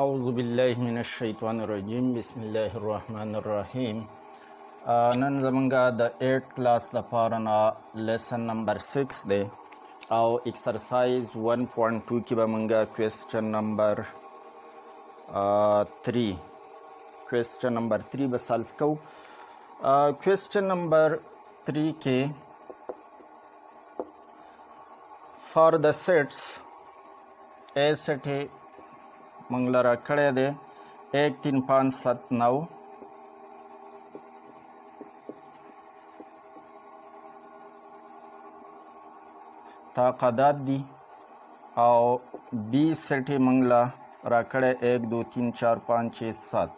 اعوذ بالله من الشیطان الرجیم بسم الله الرحمن الرحیم. نن زمونږه د 8 کلاس لپاره نه لیسن نمبر 6 دی او ایکسرسایز 1.2 کې به مونږه کوېسچن نمبر 3 به سالف کوو. کوېسچن نمبر 3 کې فار د سیټس اے سیټ منگ لرا کڑے دے 1 3 5 7 9 تاقادات دی او بی سیٹی منگ لرا کڑے 1 2 3 4 5 6 7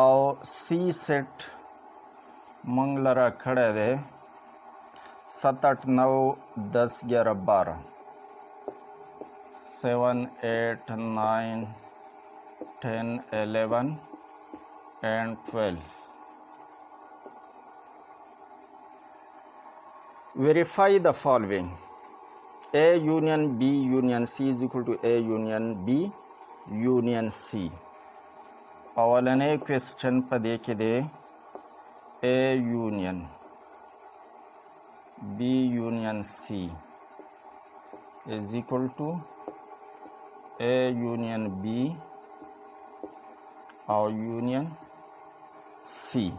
او سی سیٹ منگ لرا کھڑے دے 7 8 9 10 11 12 7 8 9 10 11 and 12. Verify the following. A union B union C is equal to A union B union C. اولنے کویسچن پا دے کے دے A union B union C is equal to A union B or union C.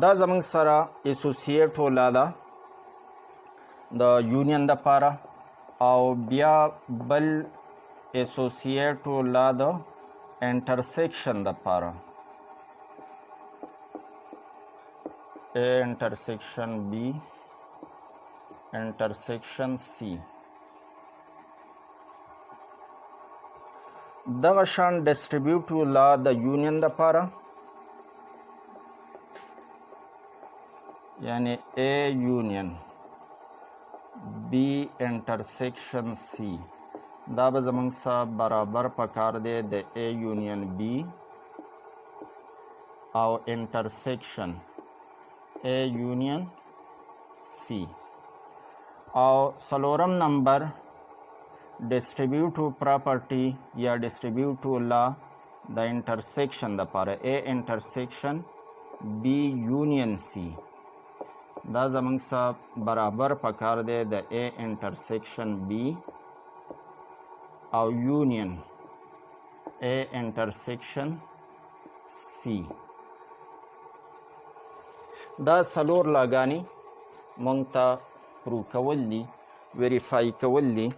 دا زمانگ سرا اسوسییٹ ہولا دا یونین دا پارا او بیا بل اسوسییٹ ہولا دا intersection the para A intersection B intersection C. دغه شان distribute لا د union د پاره یعنی A union B intersection C دا به زمونږ سره برابر پکار دی د A union B او انټرسیکشن A union C. او څلورم نمبر ډسټریبیوټیو پراپرټي یا ډسټریبیوټیو لا د انټرسیکشن دپاره A انټرسیکشن B union C دا زمونږ سره برابر پکار دی د A انټرسیکشن B او یونین A intersection C. دا سلور لاگانی مونگتا پرو کول دی ویریفائی کول دی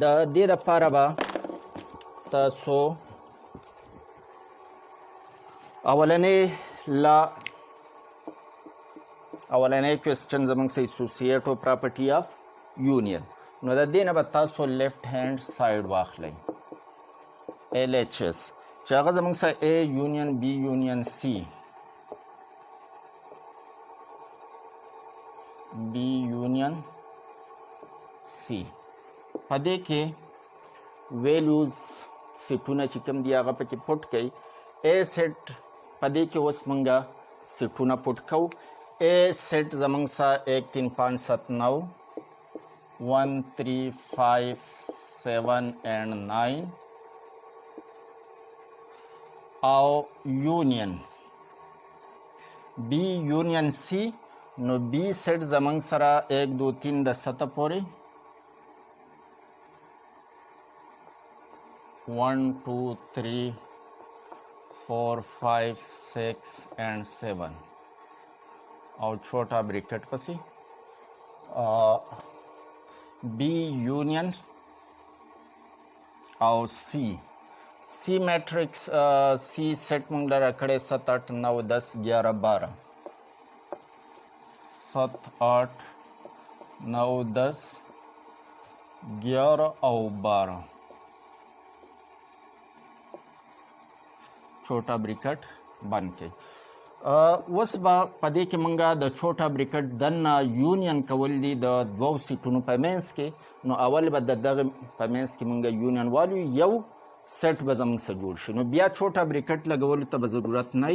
دا دیر پارا با تاسو اولنے کویسچن زمانگ سے اسوسییٹو پراپرٹی آف یونین نو دا دینه به تاسو لیفت هند ساید واخلی LHS چې هغه زموږ سره A union B union C B union C په دې کې ویلیوز سیټونه چې کوم دي هغه پکې پټ کړئ A سیټ په دې کې اوس موږ سیټونه پټ کوو A سیټ زموږ سره 1 3 5 7 9 1 3 5 7 and 9 او یونین B union C نو B سیٹ زمانگ سرا 1 2 3 د 7 پوری 1 2 3 4 5 6 and 7 او چھوٹا بریکٹ پسی B union او C میٹرکس C سیٹ منگ لرا کڑے 7 8 9 10 11 12 7 8 9 10 11 او 12 چھوٹا بریکٹ بند کے اوس به په دې کې مونږ د چوټا بریکټ دننه یونین کول دي د دوو سیټونو په منځ کې نو اول به د دغه په منځ کې مونږ یونین والو یو سیټ به زموږ سره جوړ شي نو بیا چوټا بریکټ لګولو ته به ضرورت نه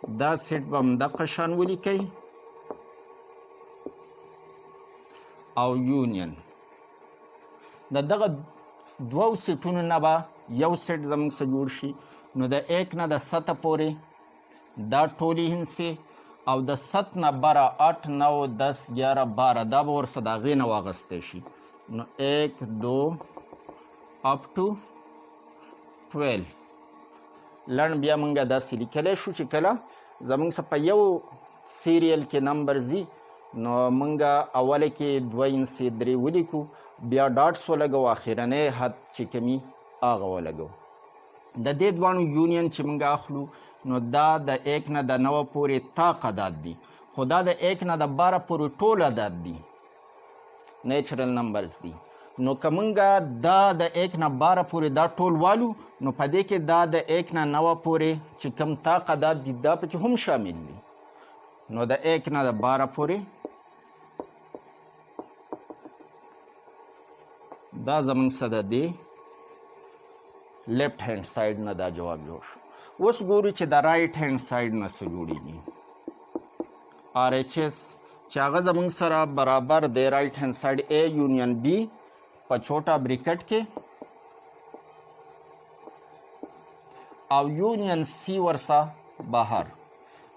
دا سیټ به همدغه شان ولیکئ او یونین د دغه دوو سیټونو نه به یو سیټ زموږ څه جوړ شي نو د 1 نه د 7 پورې دا ټولې هندسې او د 7 نه بره 8 9 10 11 12 دا به ورسره د هغې نه واخیستی شي نو 1 2 up to 12 لنډ بیا موږ داسې لیکلی شو چې کله زموږ څه په یو سیریل کې نمبر ځي نو موږ اوله کې 2 هندسې 3 ولیکو بیا ډاټس ولګو اخرنی حد چې کومي هغه ولګو د دې دواړو یونین چې موږ اخلو نو دا د 1 نه د 9 پورې تاق عدد دي خو دا د 1 نه د 12 پورې ټول عدد دي نیچرل نمبرز دي نو که موږ دا د 1 نه 12 پورې دا ټول والو نو په دې کې دا د 1 نه 9 پورې چې کوم تاق عدد دي دا پکې هم شامل دي نو د 1 نه د 12 پورې دا زموږ څه د دې لیفټ هینډ سایډ نه دا جواب جوړ شو اوس ګورو چې د رایټ هینډ سایډ نه څه جوړیږي آر ایچ ایس چې هغه زموږ سره برابر دی رایټ هینډ سایډ اے یونین بی په چوټا بریکټ کې او یونین سی ورسه بهر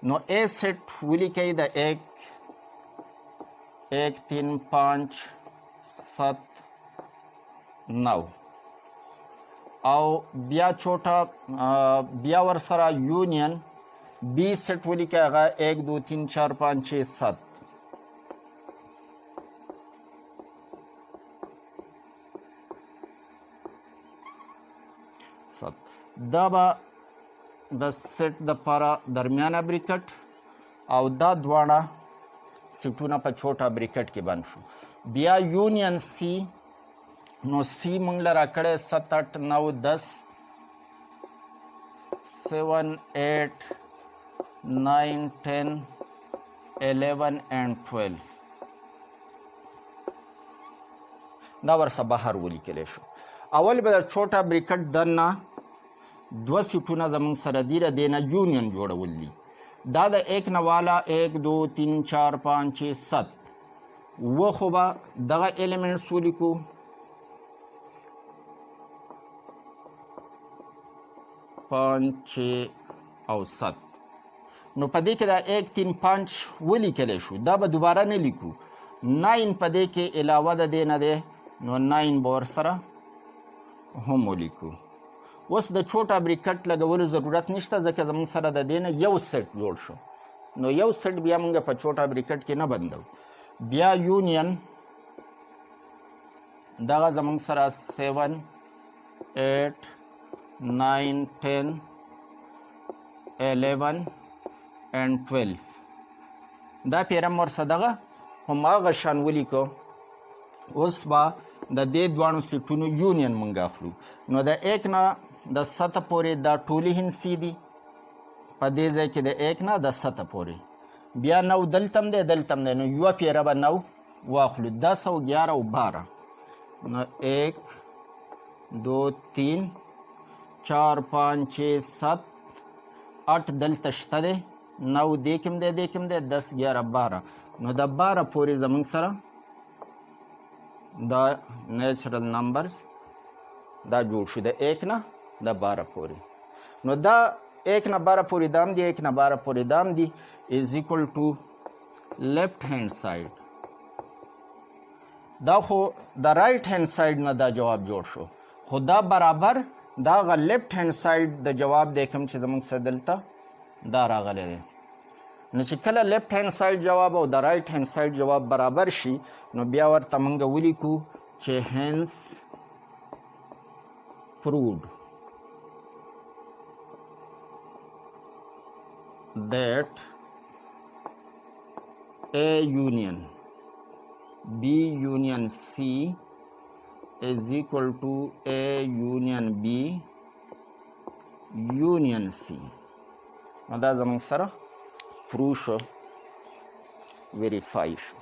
نو اے سیټ ولیکئ د 1 3 5 7 9 او بیا چوټا بیا ورسره یونین بی سیټ ولیکئ هغه 1 2 3 4 5 6 7 دا به د سیټ دپاره درمیانه بریکټ او دا دواړه سیټونه په چوټا بریکټ کې بند شو بیا یونین سی نو سی موږ له راکړی 7 8 9 10 7 8 9 10 11 and 12 دا ورسه بهر ولیکلی شو اول به د چوټا بریکټ دننه 2 سیټونه زموږ سره دي د دې نه یونین جوړول دي دا د 1 نه والا 1 2 3 4 5 6 7 و خو به دغه ایلیمنټس ولیکو 5 6 او 7 نو په دې کې دا 1 3 5 ولیکلی شو دا به دوباره نه لیکو 9 په دې کې علاوه د دې نه دی نو 9 به ورسره هم ولیکو اوس د چوټا بریکټ لګولو ضرورت نشته ځکه زموږ سره د دې نه یو سیټ جوړ شو نو یو سیټ بیا موږ په چوټا بریکټ کې نه بندو بیا یونین دغه زموږ سره 7 8 9 10 11 and 12 دا پیرم ورسه دغه هماغه شان ولیکو اوس به د دې دواړو سیټونو یونین موږ اخلو نو د 1 نه د 7 پورې دا ټولې هندسې دي په دې ځای کې د 1 نه د 7 پورې بیا 9 دلته هم دی دلته هم دی نو یوه پیره به 9 واخلو 10 او 11 او 12 نو 1 2 3 4 5 6 7 8 دلته شته دی 9 دې کې هم دی دې کې هم دی 10 11 12 نو د 12 پورې زموږ سره دا نیچرل نمبرز دا جوړ شو د 1 نه د 12 پورې نو دا 1 نه 12 پورې دام دی 1 نه 12 پورې دام دی از اکول ټو لیفټ هینډ سایډ دا خو د رایټ هینډ سایډ نه دا جواب جوړ شو خو دا برابر دا غ لیفټ هینډ سایډ د جواب دی کوم چې زموږ څه دلته دا راغلی دی نو چې کله لیفټ هینډ سایډ جواب او د رایټ هینډ سایډ جواب برابر شي نو بیا ورته موږ ولیکو چې هینس proved that A union B union C is equal to A union B union C. نو دا زموږ سره پروف شو ویریفای شو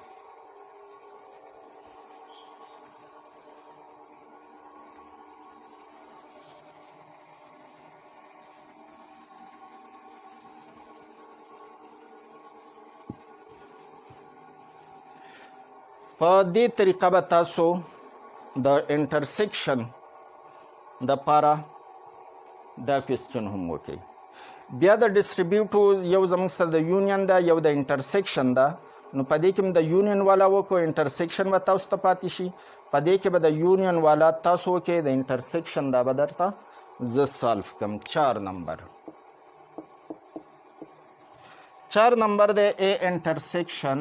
په دې طریقه به تاسو د انټرسیکشن دپاره دا کوېسچن هم وکړئ. بیا د ډسټریبیوټو یو زموږ سره د یونین ده، یو د انټرسیکشن ده. نو په دې کې هم د یونین والا وکړو، انټرسیکشن به تاسو ته پاتې شي. په دې کې به د یونین والا تاسو وکړئ، د انټرسیکشن دا به درته زه سالف کړم. 4 نمبر 4 نمبر دی اے انټرسیکشن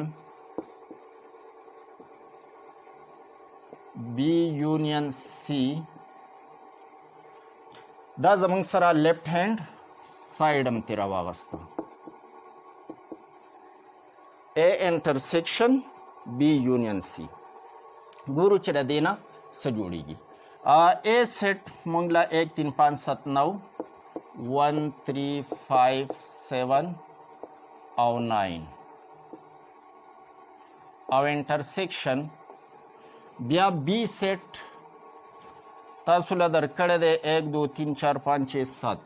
بی یونین سی. دا زموږ سره لیفټ هینډ سایډ هم ترې راواغسته. اے انټرسیکشن بی یونین سی. ګورو چې د دې نه څه جوړیږي. اے سیټ موږ له 1 3 5 7 9 1 3 5 7 او 9 او انټرسیکشن بیا بی سیټ تاسو له درکړی دی 1 2 3 4 5 6 7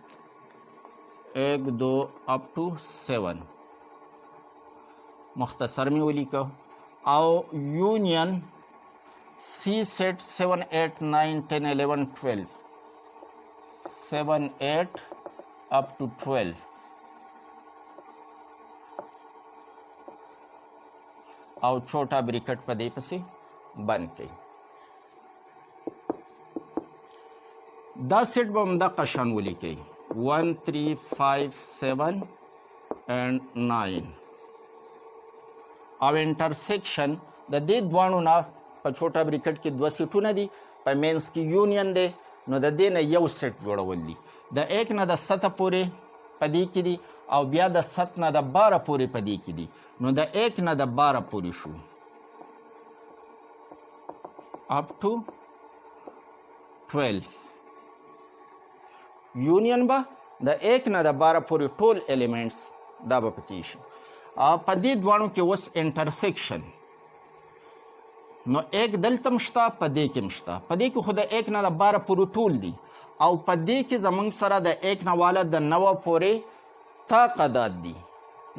1 2 اپ ټو 7 مختصر می ولیکو. او یونین سی سیٹ 7 8 9 10 11 12 7 8 up to 12 او छोटा ब्रिकेट په دې پسې بند کړئ. دا سیټ به همدغه شان ولیکئ 1 3 5 7 and 9 او انټرسیکشن د دې دوانو نه په چوټا بریکټ کې 2 سیټونه دي، په مینس کې یونین دی. نو د دې نه یو سیټ جوړول دي. د 1 نه د 7 پورې په دې کې دي او بیا د 7 نه د 12 پورې په دې کې دي. نو د 1 نه د 12 پورې شو اپ ټو 12. یونین به د 1 نه د 12 پورې ټول الیمنټس دا به پکې شي. په دې دوانو کې اوس انټرسیکشن نو 1 دلته شته، په دې کې هم شته. په دې کې خو د 1 نه د 12 پورې ټول دي او په دې کې زموږ سره د 1 نه والا د 9 پورې تعداد دي.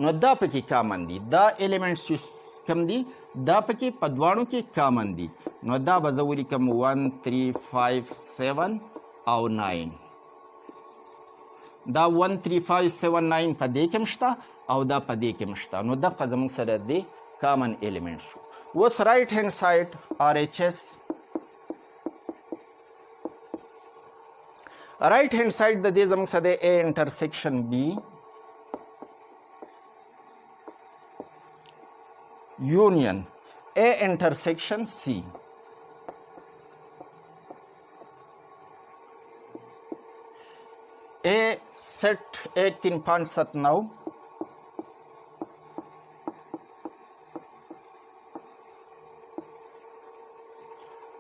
نو دا پکې کامن دي. دا الیمنټس چې کوم دي دا پکې په دوانو کې کامن دي. نو دا به زه ولیکم 1 3 5 7 او 9. دا 1 3 5 7 9 په دې کې هم شته او دا په دې کې هم شته. نو دغه زموږ سره د کامن الیمنټ شو. اوس رایټ هینډ سایډ آر ایچ ایس. رایټ هینډ سایډ د دې زموږ سره د اے انټرسیکشن بی یونین اے انټرسیکشن سی. اے سیٹ 1 3 5 7 9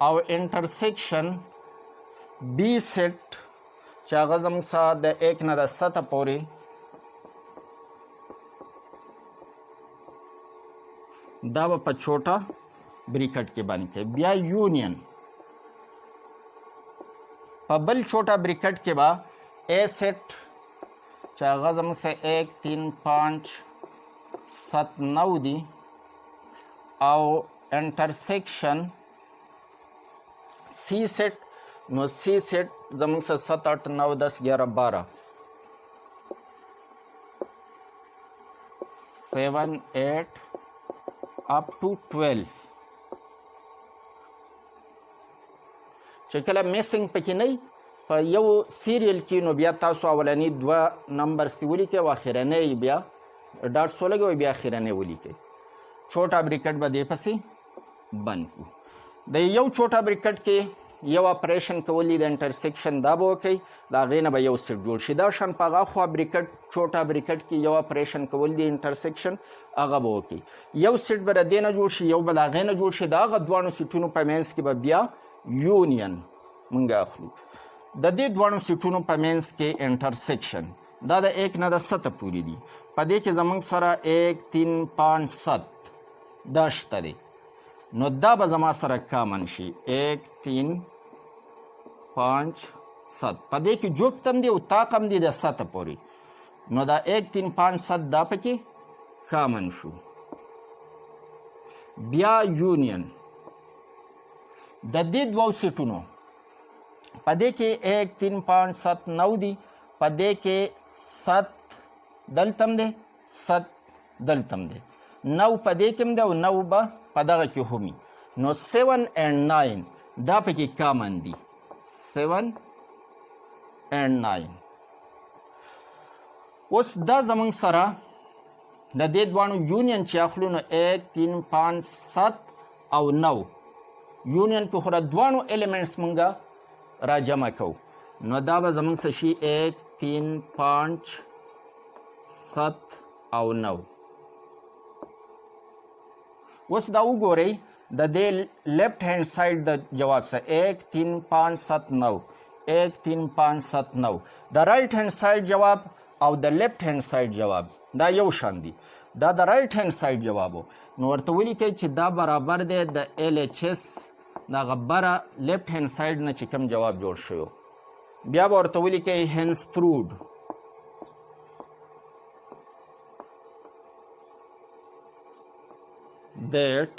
او انټرسیکشن بی سیټ چې هغه زموږ سره د 1 نه د 7 پورې دا به په چوټا بریکټ کې بند کړئ. بیا یونین په بل چوټا بریکټ کې به اے سیټ چې هغه زموږ سره 1 3 5 7 9 دي او انټرسیکشن سی سیٹ نو سی سیٹ زموږ سره 7 8 9 10 11 12 7 8 up to 12 چې کله میسنګ پکې نه په یو سیریل کې نو بیا تاسو اولنی 2 نمبرز دی ولیکئ او اخرنی بیا ډاټ ولګوئ بیا اخرنی ولیکئ. چوټا بریکټ به دې پسې بند کړو. د یو چوټا بریکټ کې یو اپریشن کولی د انټرسیکشن دا به وکړئ، د هغې نه به یو سیټ جوړ شي. دا شان په هغه خوا بریکټ چوټا بریکټ کې یو اپریشن کول دی انټرسیکشن هغه به وکړئ. یو سیټ به د دې نه جوړ شي، یو به د هغې نه جوړ شي. د هغه دواړو سیټونو په منځ کې به بیا یونین موږ اخلو. د دې دواړو سیټونو په منځ کې انټرسیکشن دا د 1 نه د 7 پورې دي. په دې کې زموږ سره 1 3 5 7 دا شته دی. نو دا به زما سره کامن شي 1 3 5 7. په دې کې جفت هم دی او طاق هم دی د 7 پورې. نو دا 1 3 5 7 دا پکې کامن شو. بیا یونین د دې دوو سیټونو په دې کې 1 3 5 7 9 دي، په دې کې 7 دلته هم دی، 7 دلته هم دی، 9 په دې کې هم دی او 9 به په دغه کې هم وي. نو 7 and 9 دا پکې کامن دي، 7 and 9. اوس دا زمونږ سره د دې دواړو یونین چې اخلو نو 1 3 5 7 او 9 یونین کې خو د دواړو ایلیمنټس مونږه را جمع کوو، نو دا به زمونږ څه شي 1 3 5 7 او 9. اوس دا وګورئ د دې لیفټ هینډ سایډ د جواب څخه 1 3 5 7 9 1 3 5 7 9 د رائټ هینډ سایډ جواب او د لیفټ هینډ سایډ جواب دا یو شان دي، دا د رائټ هینډ سایډ جواب و. نو ورته ولیکئ چې دا برابر دی د LHS دغه بره لیفټ هینډ سایډ نه چې کوم جواب جوړ شوی، بیا به ورته ولیکئ hence proved that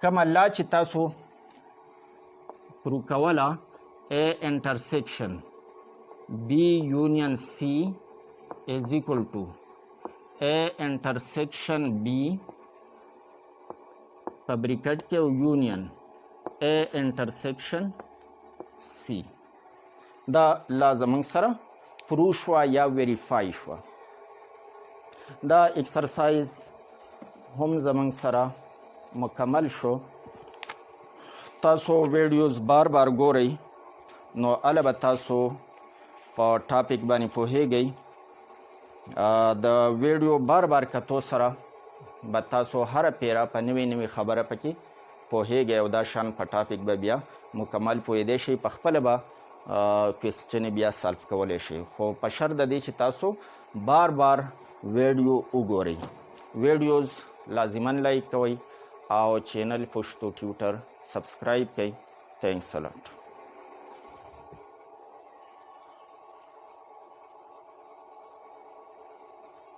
کومه لا چې تاسو پرو کوله A intersection B union C is equal to A intersection B په بریکټ کې او یونین A intersection C. دا لازم سره پرو شوه یا ویریفای شوه. دا ایکسرسایز هم زمونږ سره مکمل شو. تاسو ویډیوز بار بار ګورئ نو اله به تاسو په ټاپک باندې پوهیږئ. د ویډیو بار بار کتو سره به تاسو هره پیره په نوې نوې خبره پکې پوهیږئ او دا شان په ټاپک به بیا مکمل پوهیدی شئ، په خپله به کوېسچنې بیا سالف کولی شئ، خو په شرط د دې چې تاسو بار بار ویډیو وګورئ. ویډیوز لازما لایک کوئ او چینل پشتو ټیوټر سبسکرایب کړئ. تھینکس ا لاٹ.